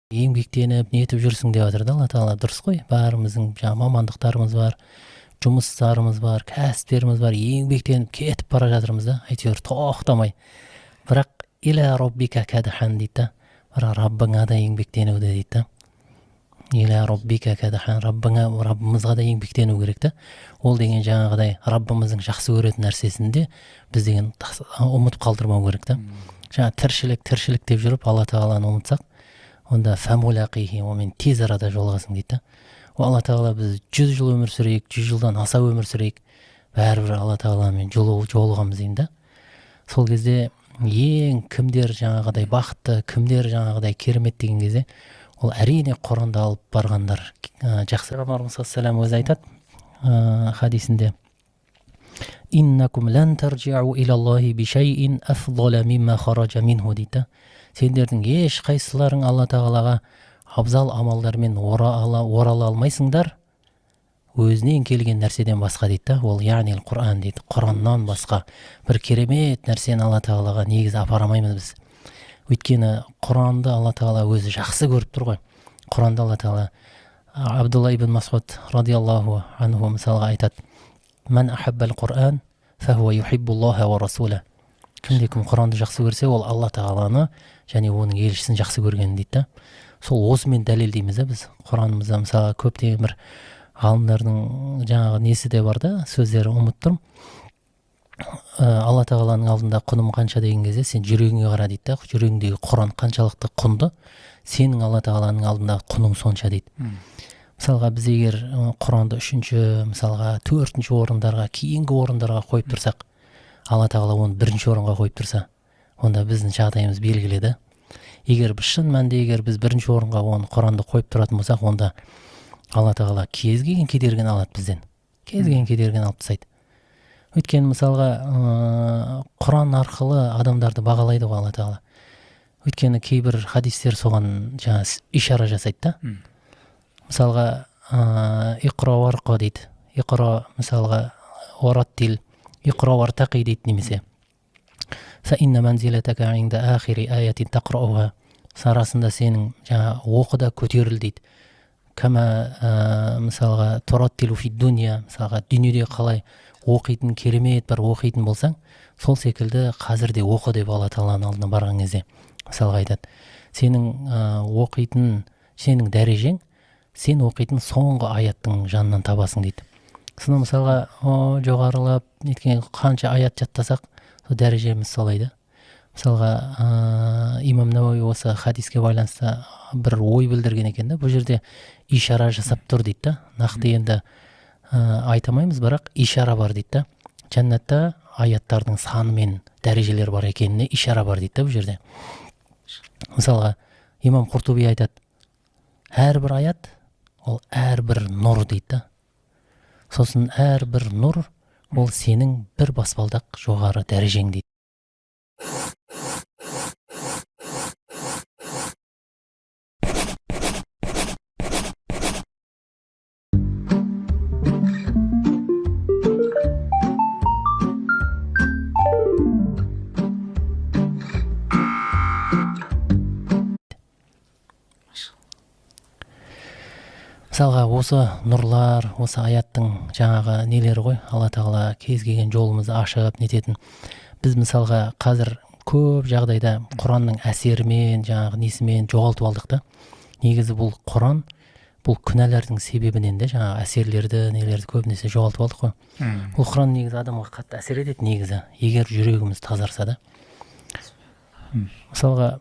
еңбектеніп нетіп жүрсің деп жатыр да Алла тағала. Дұрыс қой, бәріміздің жаңағы мамандықтарымыз бар, жұмыстарымыз бар, кәсіптеріміз бар, еңбектеніп кетіп бара жатырмыз да, әйтеуір тоқтамай. Бірақ иля роббика кадхан дейді да, бірақ Раббыңа да еңбектенуді дейді да. Иля роббика кадхан, Раббымызға да еңбектену керек та. Ол деген жаңағыдай Раббымыздың жақсы көретін нәрсесінде біз деген ұмытып қалдырмау керек та. Жаңа тіршілік деп жүріп Алла тағаланы ұмытсақ, онда фәмулақихи, онымен тез арада жолығасың дейді да. Алла тағала біз 100 жыл өмір сүрейік, 100 жылдан аса өмір сүрейік, бәрібір Алла тағаламен жолығамыз деймін да. Сол кезде ең кімдер жаңағыдай бақытты, кімдер жаңағыдай керемет деген кезде, ол әрине Құранды алып барғандар жақсы. Пайғамбарымыз саллаллаху алейхи ва саллям айтады хадисінде: иннакум лан таржиу илаллахи бишайин афдала мимма хаража минху дейді. Сендердің еш қайсыларың Алла тағалаға абзал амалдармен орала алмайсыңдар өзінен келген нәрседен басқа дейді. Ол яғни Құран дейді. Құраннан басқа бір керемет нәрсені Алла тағалаға негізі апара алмаймыз біз. Өйткені Құранды Алла тағала өзі жақсы көріп тұр ғой. Құранда Алла тағала Абдулла ибн Масуд радиаллаху анху мысалға айтады: Ман ахаббал Құран фахуа юхиббуллаха ва расула. Кім Құранды жақсы көрсе, ол Алла тағаланы және оның елшісін жақсы көрген дейді. Сол осымен дәлелдейміз біз. Құранымызда мысалы көптеген бір ғалымдардың жаңағы несі де бар да, сөздері ұмытып тұрмын. Алла тағаланың алдында құным қанша деген кезде сен жүрегіңе қара дейді. Жүрегіңдегі Құран қаншалықты құнды, сенің Алла тағаланың алдында құның сонша дейді. Мысалға біз егер Құранды 3-ші, мысалға 4-ші орындарға, кейінгі орындарға қойып тұрсақ, Алла тағала оны 1-ші орынға қойып тұрса, онда біздің жағдайымыз белгілі да. Егер біз шын мәнінде егер біз 1-ші орынға оны Құранды қойып тұратын болсақ, онда Алла тағала кез келген кедергіні алады бізден. Кез келген кедергіні алып тастайды. Өйткені мысалға Құран арқылы адамдарды бағалайды ғой Алла тағала. Өйткені кейбір хадистер соған жаңа ишара жасайды да. Мысалға иқра варқа дейді. Иқра мысалға вараттил, иқра вартақи дейді немесе. Фа инна манзилатака инда ахири аятин тақрауға. Сарасында сенің жаңа оқыда көтеріл дейді. Кама мысалға тураттилу фи дуния, мысалға дүниеде қалай оқитын керемет бір оқитын болсаң, сол секілді қазірде оқы деп Алла тағаланың алдына барған кезде мысалға айтады: сенің оқитын, сенің дәрежең сен оқитын соңғы аяттың жанынан табасың дейді. Соны мысалға жоғарылап неткен қанша аят жаттасақ, сол дәрежеміз солай да. Мысалға имам Науави осы хадиске байланысты бір ой білдірген екен да. Бұл жерде ишара жасап тұр дейді да. Нақты енді айтамаймыз, бірақ ишара бар дейді да. Жәннатта аяттардың саны мен дәрежелер бар екеніне ишара бар дейді да бұл жерде. Мысалға имам Құртуби айтады: әрбір аят ол әрбір нұр дейді да. Сосын әрбір нұр ол сенің бір баспалдақ жоғары дәрежең дейді. Мысалға осы нұрлар, осы аяттың жаңағы нелері ғой, Алла тағала кез келген жолымызды ашып нететін. Біз мысалға қазір көп жағдайда Құранның әсерімен, жаңағы несімен жоғалтып алдық та. Негізі бұл Құран, бұл күнәлардың себебінен де жаңағы әсерлерді, нелерді көбінесе жоғалтып алдық қой. Бұл Құран негізі адамға қатты әсер етеді негізі, егер жүрегіміз тазарса да. Мысалға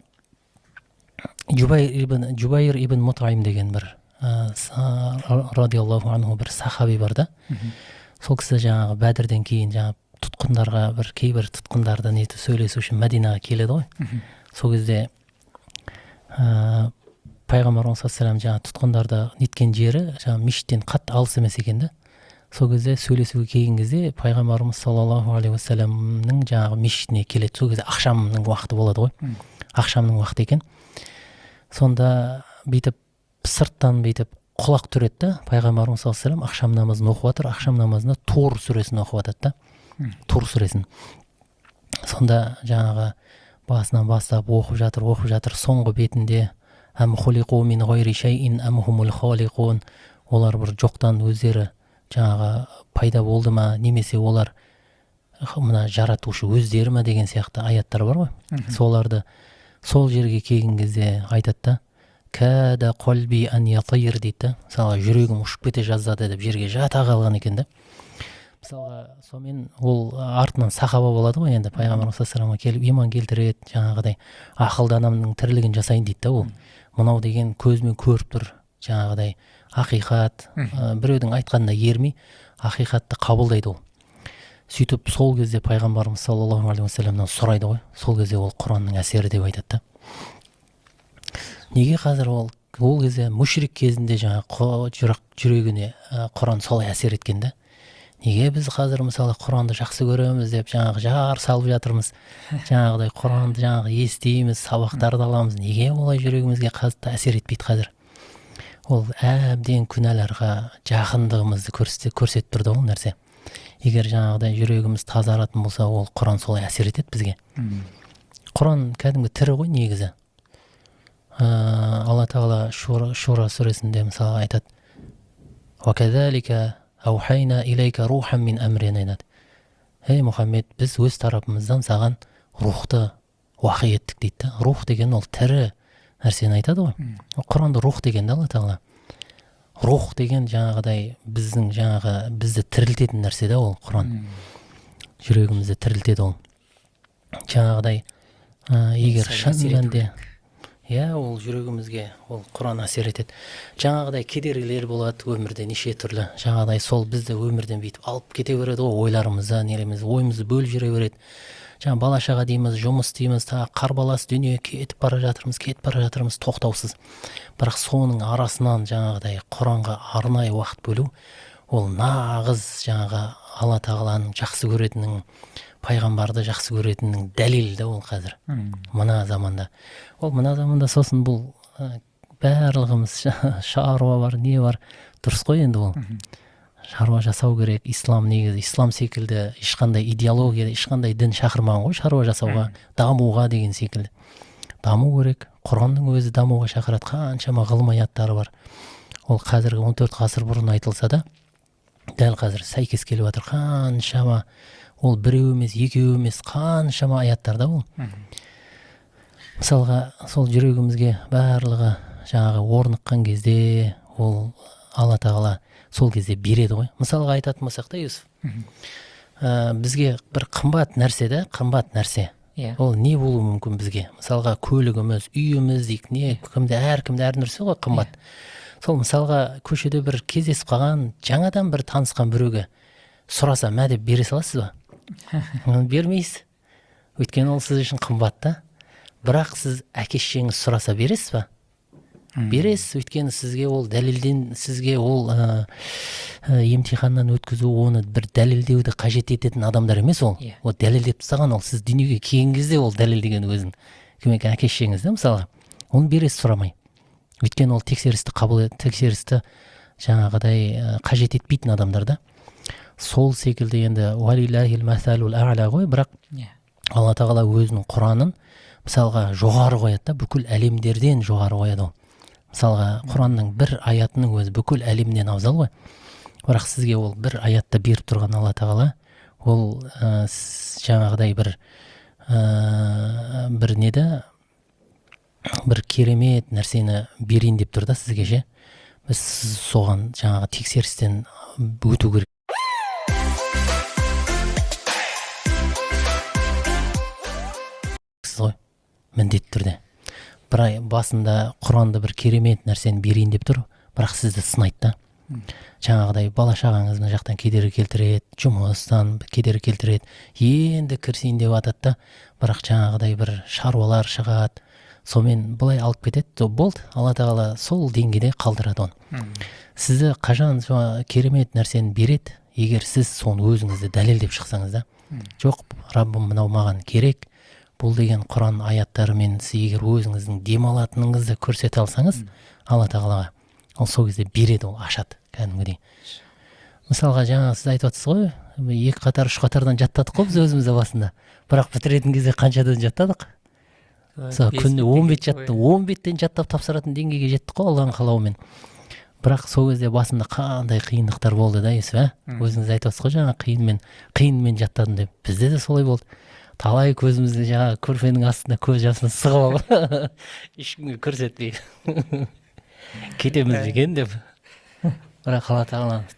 Жубайр ибн Мутайм деген бір радиаллаху анху бір сахаби бар да. Сол кісі жаңағы Бәдірден кейін жаңағы тұтқындарға бір кейбір тұтқындарды нетіп сөйлесу үшін Мәдинаға келеді ғой. Сол кезде пайғамбарымыз саллаллаху алейхи ва саллям жаңағы тұтқындарды неткен жері жаңағы мешіттен қатты алыс емес екен да. Сол кезде сөйлесуге келген кезде пайғамбарымыз саллаллаху алейхи ва саллямның жаңағы мешітіне келеді. Сол кезде ақшамның уақыты болады ғой. Ақшамның уақыты екен. Сонда бүйтіп сырттан бүйтіп құлақ түреді да. Пайғамбарымыз саллаллаху алейхи ва саллям ақшам намазын оқып жатыр. Ақшам намазында Тур сүресін оқып жатады да. Тур сүресін. Сонда жаңағы басынан бастап оқып жатыр. Соңғы бетінде Ам хулиқу мин гайри шайин ам хумул халиқун. Олар бір жоқтан өздері жаңағы пайда болды ма, немесе олар мына жаратушы өздері ма деген сияқты аяттар бар ғой. Соларды сол жерге келген кезде айтады да, кәда қалби ан ятир дейді. Мысалға жүрегім ұшып кете жаздады деп жерге жата қалған екен да. Мысалға сонымен ол артынан сахаба болады ғой, енді пайғамбарымыз саллаллаху алейхи келіп иман келтіреді, жаңағыдай ақылды адамның тірлігін жасайын дейді да. Ол мынау деген көзімен көріп тұр, жаңағыдай ақиқат, біреудің айтқанына ермей ақиқатты қабылдайды ол. Сөйтіп сол кезде пайғамбарымыз саллаллаху алейхи уассаламнан сұрайды ғой, сол кезде ол Құранның әсері деп айтады да. Неге қазір ол кезде мүшрик кезінде жаңағы жүрегіне Құран солай әсер еткен да. Неге біз қазір мысалы Құранды жақсы көреміз деп жаңағы жар салып жатырмыз, жаңағыдай Құранды жаңағы естиміз, сабақтарды аламыз, неге олай жүрегімізге қатты әсер етпейді қазір? Ол әбден күнәларға жақындығымызды көрсетіп тұрды ол нәрсе. Егер жаңағыдай жүрегіміз тазаратын болса, ол Құран солай әсер етеді бізге. Құран кәдімгі тірі ғой негізі. Алла тағала Шура сүресінде мысалы айтады: «Вакадалика аухайна илейка рухан мин амрина». Ей Мұхаммед, біз өз тарапымыздан саған рухты уахи еттік дейді. Рух деген ол тірі нәрсені айтады ғой. Құранда рух деген Алла тағала. Рух деген жаңағыдай бізді тірілтетін нәрсе да ол Құран. Жүрегімізді тірілтеді ол. Жаңағыдай егер шын мәнінде ол жүрегімізге ол Құран әсер етеді. Жаңағыдай кедергілер болады өмірде неше түрлі. Жаңағыдай сол бізді өмірден бүйтіп алып кете береді ғой, ойларымызды, ойымызды бөліп жүре береді. Жаңа бала-шаға дейміз, жұмыс дейміз, қарбалас дүние, кетіп бара жатырмыз тоқтаусыз. Бірақ соның арасынан жаңағыдай Құранға арнайы уақыт бөлу, ол нағыз жаңағы Алла тағаланың жақсы көретінінің, пайғамбарды жақсы көретінінің дәлелі ол қазір. Мына заманда. Ол мына заманда сосын бұл барлығымыз шаруа бар, не бар, дұрыс қой енді ол. Шаруа жасау керек. Ислам негізі, ислам секілді ешқандай идеология, ешқандай дін шақырмаған ғой шаруа жасауға, дамуға деген секілді. Даму керек. Құранның өзі дамуға шақырады. Қаншама ғылым аяттары бар. Ол қазіргі 14 ғасыр бұрын айтылса да, дәл қазір сәйкес келіп жатыр. Қаншама, ол біреу емес, екеу емес, қаншама аяттарда ол. Мысалға, сол жүрегімізге барлығы жаңағы орныққан кезде, ол Алла тағала сол кезде береді ғой. Мысалға айтатын болсақ та, Юсуф, бізге бір қымбат нәрсе да, қымбат нәрсе. Ол не болуы мүмкін бізге? Мысалға көлігіміз, үйіміз дейік, не, әркімде әр нәрсе ғой қымбат. Сол мысалға көшеде бір кездесіп қалған, жаңадан бір танысқан біреуге сұраса, мә деп бере саласыз ба? Бермейсіз. Өйткені ол сіз үшін қымбат та. Бірақ сіз әке-шешеңіз сұраса бересіз ба? Бересіз, өйткені сізге ол дәлелден, сізге ол емтиханнан өткізу, оны бір дәлелдеуді қажет ететін адамдар емес ол. Ол дәлелдеп тастаған, ол сіз дүниеге келген кезде ол дәлелдеген өзін. Кім екен, әке-шешеңіз да мысалға. Оны бересіз сұрамай. Өйткені ол тексерісті жаңағыдай қажет етпейтін адамдар да. Сол секілді енді уалиллахил масалул а'ла ғой, бірақ Алла тағала өзінің Құранын мысалға жоғары қояды да, бүкіл әлемдерден жоғары қояды ол. Мысалға Құранның бір аятының өзі бүкіл әлемнен абзал ғой. Бірақ сізге ол бір аятта беріп тұрған Алла тағала, ол жаңағыдай бір неді, бір керемет нәрсені берейін деп тұр да сізге ше. Біз соған жаңағы тексерістен өту керек. Ғой, міндетті түрде. Бір басында Құранды бір керемет нәрсені берейін деп тұр, бірақ сізді сынайды да. Жаңағыдай бала-шағаңыз мына жақтан кедергі келтіреді, жұмыстан кедергі келтіреді, енді кірсейін деп атады да, бірақ жаңағыдай бір шаруалар шығады, сонымен былай алып кетеді, болды, Алла тағала сол деңгейде қалдырады оны. Сізді қашан керемет нәрсені береді, егер сіз соны өзіңізді дәлелдеп шықсаңыз да. Жоқ, Раббым мынау маған керек, бұл деген Құран аяттарымен сіз егер өзіңіздің демалатыныңызды көрсете алсаңыз, Алла тағалаға, ол сол кезде береді, ол ашады кәдімгідей. Мысалға жаңа сіз айтып отырсыз ғой, 2 қатар 3 қатардан жаттадық қой біз өзімізді басында. Бірақ бітіретін кезде қаншадан жаттадық? мысалы күніне 10 бет жатты, 10 беттен жаттап тапсыратын деңгейге жеттік қой Алланың қалауымен. Бірақ сол кезде басында қандай қиындықтар болды да, Юсуп, өзіңіз айтып отырсыз ғой жаңа қиынмен жаттадым деп. Бізде де солай болды. Талай көзімізді жаңа көрпенің астында көз жасын сығып алып ешкімге көрсетпей кетеміз екен деп. Бірақ Алла тағала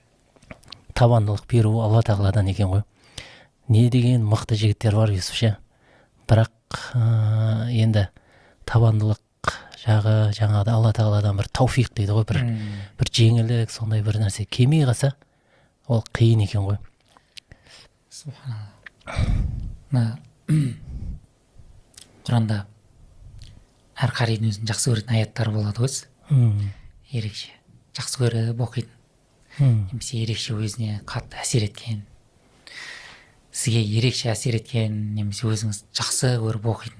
табандылық беру Алла тағаладан екен ғой. Не деген мықты жігіттер бар, Юсуп. Бірақ енді табандылық жағы жаңағыда Алла тағаладан бір тауфиқ дейді ғой, бір жеңілдік, сондай бір нәрсе келмей қалса, ол қиын екен ғой. Субханалла. Құранда әр қаридың өзін жақсы көретін аяттары болады ғой. Ерекше жақсы көріп оқитын, немесе ерекше өзіне қатты әсер еткен, сізге ерекше әсер еткен, немесе өзіңіз жақсы көріп оқитын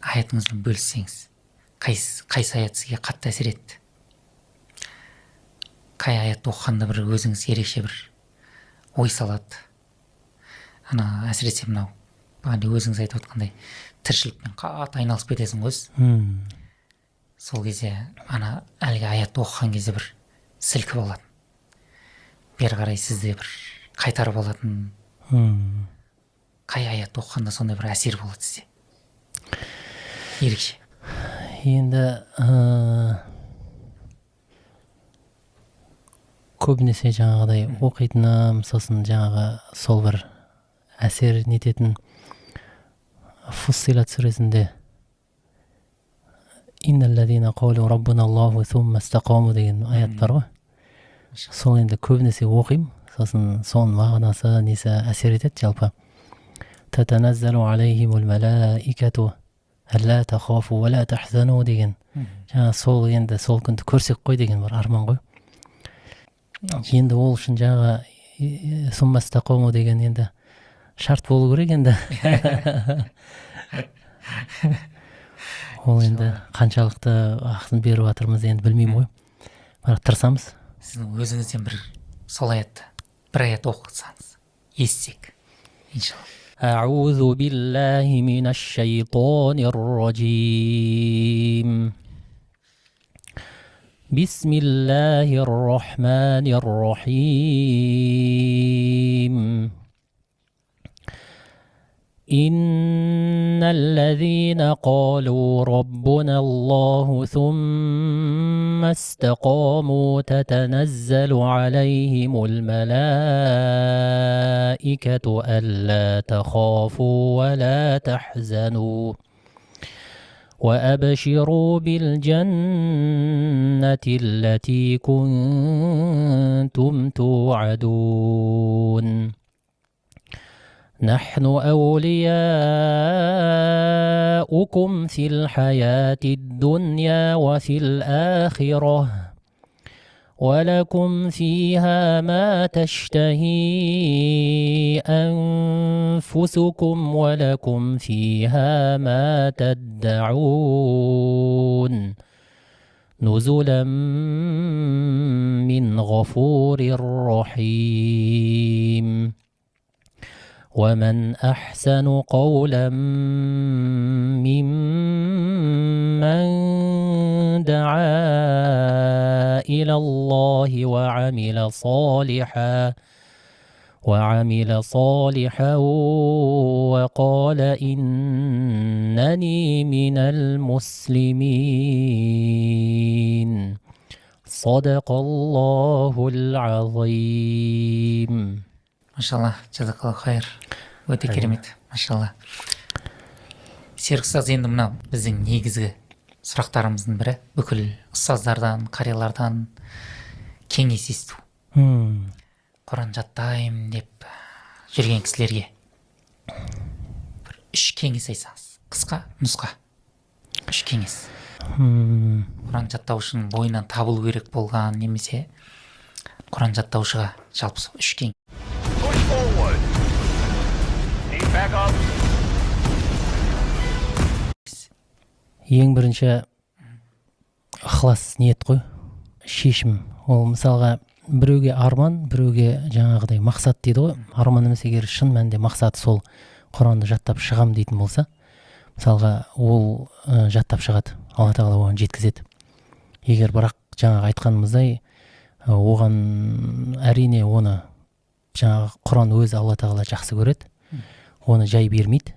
аятыңызбен бөліссеңіз, қайсы аят сізге қатты әсер етті? Қай аятты оқығанда бір өзіңіз ерекше бір ой салады? Әсіресе мынау, өзіңіз айтып отқандай, тіршілікпен қатты айналысып кетесің ғой. Сол кезде әлгі аятты оқыған кезде бір сілкіп алатын, бері қарай сізде бір қайтарып алатын. Қай аятты оқығанда сондай бір әсер болады сізде? Ерекше. Енді көбінесе жаңағыдай оқитыным, сосын жаңағы сол бір әсер нететін Фуссилат сүресінде инналлазина қалу раббуналлаху сумма истақаму деген аят бар ғой. Сол енді көбінесе оқимын, сосын соның мағынасы несі әсер етеді жалпы. Татаназзалу алейхимул малаикату алла тахафу ва ла тахзану деген. Жаңа сол енді сол күнді көрсек қой деген бір арман ғой. Енді ол үшін жаңа сумма истақаму деген енді шарт болу керек енді. Ол енді қаншалықты ақысын беріп жатырмыз енді білмеймін ғой. Бірақ тырысамыз. Сіздің өзіңізден бір сол аятты, бір аят оқысаңыз, естісек, иншалла. أعوذ بالله من الشيطان الرجيم بسم الله الرحمن الرحيم إن الذين قالوا ربنا الله ثم استقاموا تتنزل عليهم الملائكة ألا تخافوا ولا تحزنوا وأبشروا بالجنة التي كنتم توعدون نحن أولياؤكم في الحياة الدنيا وفي الآخرة ولكم فيها ما تشتهي أنفسكم ولكم فيها ما تدعون نزلا من غفور رحيم ومن أحسن قولا ممن دعا إلى الله وعمل صالحا وقال إنني من المسلمين صدق الله العظيم. Машалла, жазақалла хайр. Өте керемет, машалла. Серік ұстаз, енді мынау біздің негізгі сұрақтарымыздың бірі, бүкіл ұстаздардан, қариялардан кеңес есту. Құран жаттаймын деп жүрген кісілерге бір 3 кеңес айтсаңыз, қысқа, нұсқа. 3 кеңес. Құран жаттаушының бойынан табылу керек болған, немесе Құран жаттаушыға жалпы 3 кеңес. Ең бірінші ықылас ниет қой, шешім. Ол мысалға біреуге арман, біреуге жаңағыдай мақсат дейді ғой. Арман емес, егер шын мәнінде мақсаты сол Құранды жаттап шығам дейтін болса, мысалға ол жаттап шығады, алла тағала оған жеткізеді. Егер бірақ жаңағы айтқанымыздай оған әрине оны жаңағы Құран өзі алла тағала жақсы көреді, оны жай бермейді,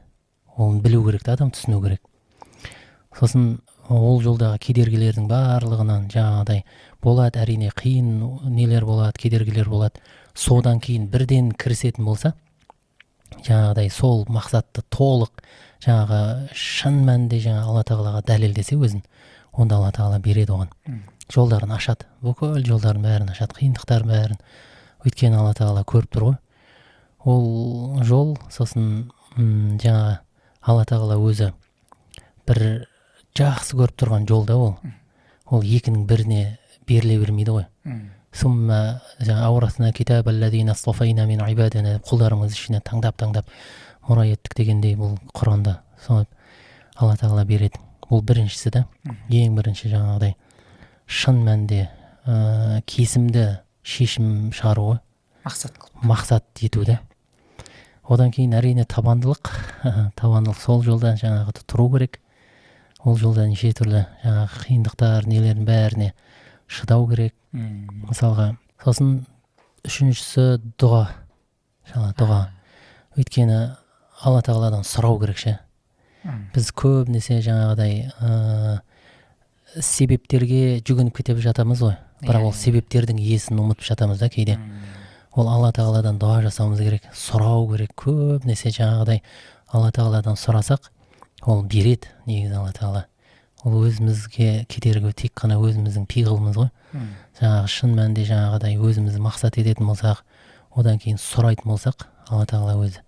оны білу керек та, адам түсіну керек. Сосын ол жолдағы кедергілердің барлығынан жаңағыдай болады, әрине қиын нелер болады, кедергілер болады. Содан кейін бірден кірісетін болса, жаңағыдай сол мақсатты толық жаңағы шын мәнінде жаңа алла тағалаға дәлелдесе өзін, онда алла тағала береді оған. Жолдарын ашады, бүкіл жолдарын бәрін ашады, қиындықтардың бәрін. Өйткені алла тағала көріп тұр ғой. Ол жол, сосын жаңа алла тағала өзі бір жақсы көріп тұрған жолда ол екінің біріне беріле бермейді ғой. Сумма жаңа аурасына китабаллазина астафайна мин ибадина, құлдарымыз ішіне таңдап мұра еттік дегендей бұл Құранда соны алла тағала береді. Бұл біріншісі да, ең бірінші жаңағыдай шын мәнде кесімді шешім шығару ғой, мақсат етуді. Одан кейін әрине табандылық сол жолда жаңағы тұру керек. Ол жолда неше түрлі жаңағы қиындықтар нелердің бәріне шыдау керек. Мысалға, сосын үшіншісі дұға. Өйткені алла тағаладан сұрау керек ше. Біз көбінесе жаңағыдай себептерге жүгініп кетіп жатамыз ғой. Бірақ ол себептердің иесін ұмытып жатамыз да кейде. Ол алла тағаладан дұға жасауымыз керек, сұрау керек. Көбінесе жаңағыдай алла тағаладан сұрасақ, ол береді негізі алла тағала. Ол өзімізге кедергі тек қана өзіміздің пиғылымыз ғой. Жаңағы шын мәнінде жаңағыдай өзімізді мақсат ететін болсақ, одан кейін сұрайтын болсақ, алла тағала өзі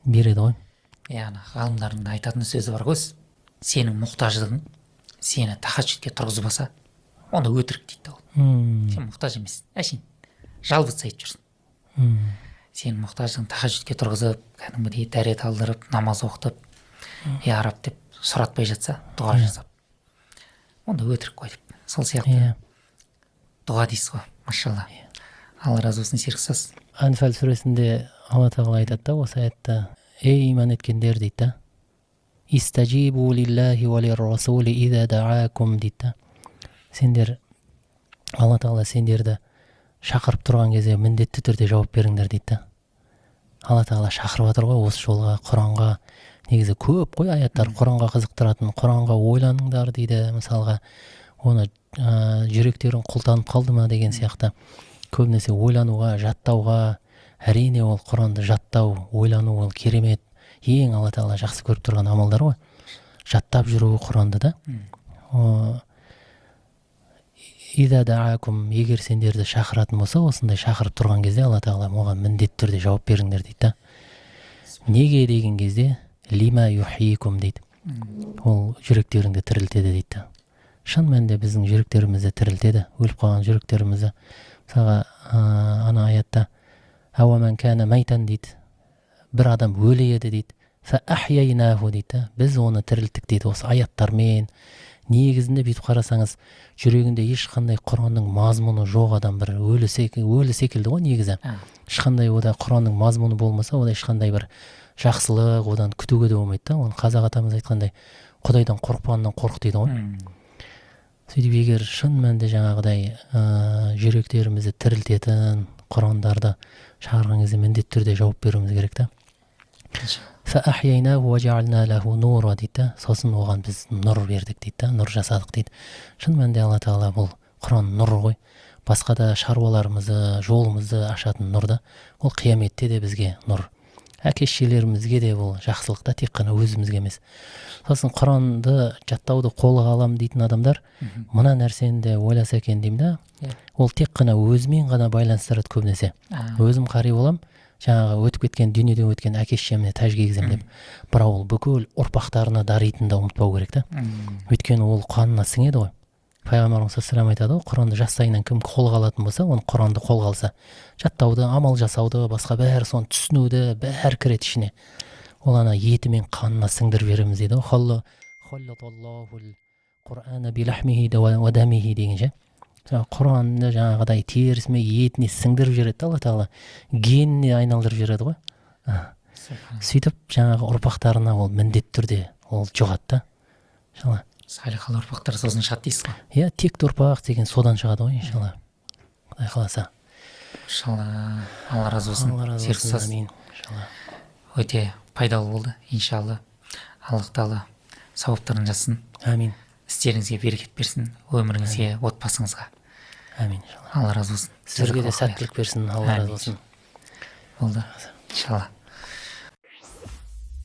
береді ғой. Яғни ғалымдардың да айтатын сөзі бар ғой, сенің мұқтаждығың сені тахаджудке тұрғызбаса, онда өтірік дейді ол. Сен мұқтаж емес, әшейін жалбыз айтып жүрсің. Сенің мұқтаждығың тахаджудке тұрғызып, кәдімгідей дәрет алдырып, намаз оқытып, я раб деп сұратпай жатса, дұға жасап, онда өтірік қой деп. Сол сияқты дұға дейсіз ғой, машалла. Алла разы болсын, серік ұстаз. Анфал сүресінде алла тағала айтады да осы аятта, ей иман еткендер дейді да, истажибу лиллахи ва лиррасули иза даакум дейді да. Сендер, алла тағала сендерді шақырып тұрған кезде міндетті түрде жауап беріңдер дейді да. Алла тағала шақырып жатыр ғой осы жолға, Құранға. Негізі көп қой аяттар Құранға қызықтыратын, Құранға ойланыңдар дейді. Мысалға, оны жүректерің құлтанып қалды ма деген сияқты. Көбінесе ойлануға, жаттауға, әрине ол Құранды жаттау, ойлану ол керемет. Ең алла тағала жақсы көріп тұрған амалдар ғой. Жаттап жүру Құранды да. Иза даакум, егер сендерді шақыратын болса, осындай шақырып тұрған кезде алла тағала оған міндетті түрде жауап беріңдер дейді да. Неге деген кезде лима юхикум дейді. Ол жүректеріңді тірілтеді дейді. Шын мәнінде біздің жүректерімізді тірілтеді, өліп қалған жүректерімізді. Мысалға, ана аятта ауаман кана майтан дейді. Бір адам өлі еді дейді. Фа ахяйнаху дейді. Біз оны тірілттік дейді. Осы аяттармен негізінде бүйтіп қарасаңыз, жүрегінде ешқандай Құранның мазмұны жоқ адам бір өлі секілді ғой негізі. Ешқандай ода Құранның мазмұны болмаса, ода ешқандай бір жақсылық одан күтуге де болмайды да. Оны қазақ атамыз айтқандай, Құдайдан қорықпағаннан қорық дейді ғой. Сөйтіп егер шын мәнінде жаңағыдай жүректерімізді тірілтетін Құрандарды шығарған кезде міндетті түрде жауап беруіміз керек та. Фаахяйнаху ва жаална лаху нура дейді. Сосын оған біз нұр бердік дейді, нұр жасадық дейді. Шын мәнінде алла тағала бұл Құран нұр ғой. Басқа да шаруаларымызды, жолымызды ашатын нұр да. Ол қияметте де бізге нұр. Әке-шешелерімізге де бұл жақсылық та, тек қана өзімізге емес. Сосын Құранды жаттауды қолға алам дейтін адамдар мына нәрсені де ойласа екен деймін да. Ол тек қана өзімен ғана байланыстырады көбінесе. Өзім қари болам, жаңағы өтіп кеткен, дүниеден өткен әке-шешемне тәж кигізем деп. Бірақ ол бүкіл ұрпақтарына даритынын да ұмытпау керек та. Өйткені ол қанына сіңеді ғой. Пайғамбарымыз саллаллаху алейхи айтады ғой, Құранды жастайынан кім қолға алатын болса, оны Құранды қолға алса, жаттауды, амал жасауды, басқа бәрі соны түсінуді, бәрі кіреді ішіне. Ол ана еті мен қанына сіңдіріп береміз дейді ғой. Холлаталлахул Құр'ана билахмихи ва дамихи дегенше. Құранды жаңағыдай терісіне, етіне сіңдіріп жібереді Алла тағала. Геніне айналдырып жібереді ғой. сөйтіп жаңағы ұрпақтарына ол міндетті түрде ол жұғады да иншалла. салихалы ұрпақтар сосын шығады дейсіз ғой. Иә, текті ұрпақ деген содан шығады ғой иншалла, құдай қаласа. Иншалла, алла разы болсын. Алла разы Серік болсын, ұстаз, амин. Иншалла. өте пайдалы болды. Иншалла, аллах тағала сауаптарын жазсын, Амин. істеріңізге берекет берсін, өміріңізге, отбасыңызға. Амин иншалла. Алла разы болсын. Сіздерге де сәттілік берсін, Алла разы Амин. болсын. Болды. Иншалла.